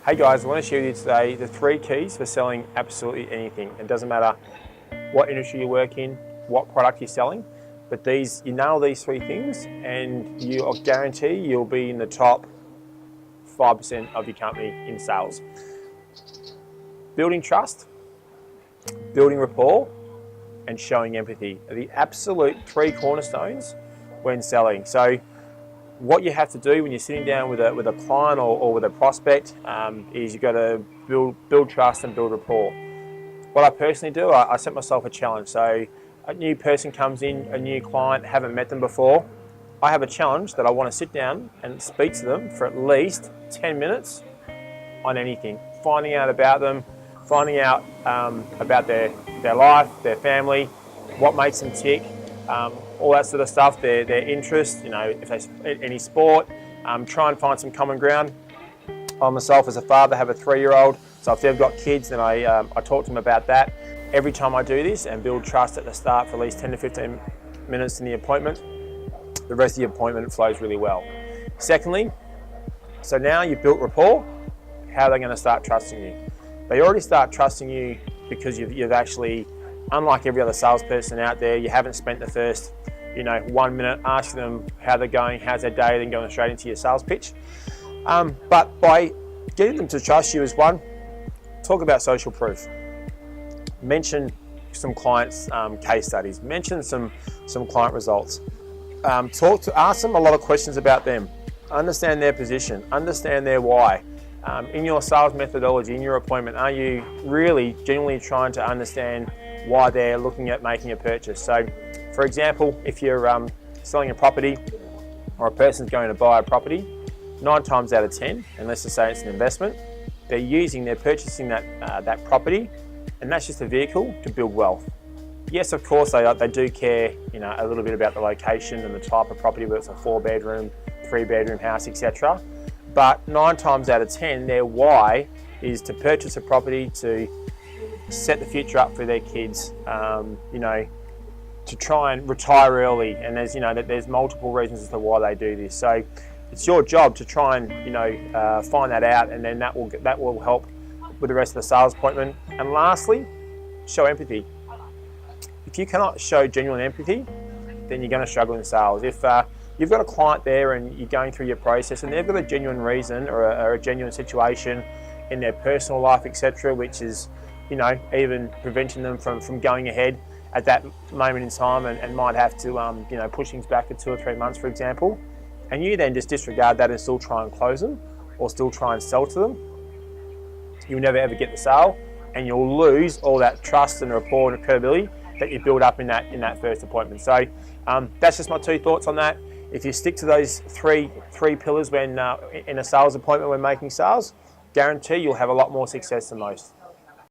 Hey guys, I want to share with you today the 3 keys for selling absolutely anything. It doesn't matter what industry you work in, what product you're selling, but you nail these 3 things and I'll guarantee you'll be in the top 5% of your company in sales. Building trust, building rapport, and showing empathy are the absolute 3 cornerstones when selling. So what you have to do when you're sitting down with a client or with a prospect is you've got to build trust and build rapport. What I personally do, I set myself a challenge. So a new person comes in, a new client, haven't met them before. I have a challenge that I want to sit down and speak to them for at least 10 minutes on anything, finding out about them, finding out about their life, their family, what makes them tick, all that sort of stuff, their interests, if they any sport, try and find some common ground. I myself as a father have a 3-year-old, so if they've got kids, then I talk to them about that. Every time I do this and build trust at the start for at least 10 to 15 minutes in the appointment, the rest of the appointment flows really well. Secondly, so now you've built rapport, how are they going to start trusting you? They already start trusting you because you've actually, unlike every other salesperson out there, you haven't spent the first 1 minute asking them how they're going, how's their day, then going straight into your sales pitch. But by getting them to trust you is one, talk about social proof. Mention some clients' case studies. Mention some client results. Ask them a lot of questions about them. Understand their position. Understand their why. In your sales methodology, in your appointment, are you really genuinely trying to understand why they're looking at making a purchase? So, for example, if you're selling a property or a person's going to buy a property, 9 times out of 10, and let's just say it's an investment, they're purchasing that property, and that's just a vehicle to build wealth. Yes, of course, they do care, a little bit about the location and the type of property, whether it's a 4-bedroom, 3-bedroom house, etc. But 9 times out of 10, their why is to purchase a property to set the future up for their kids, to try and retire early. And there's multiple reasons as to why they do this. So it's your job to try and find that out, and then that will help with the rest of the sales appointment. And lastly, show empathy. If you cannot show genuine empathy, then you're going to struggle in sales. If you've got a client there and you're going through your process and they've got a genuine reason or a genuine situation in their personal life, etc., which is even preventing them from going ahead at that moment in time and might have to push things back for 2 or 3 months, for example, and you then just disregard that and still try and close them or still try and sell to them, you'll never ever get the sale, and you'll lose all that trust and rapport and credibility that you build up in that first appointment. So that's just my 2 thoughts on that. If you stick to those three pillars when in a sales appointment when making sales, guarantee you'll have a lot more success than most.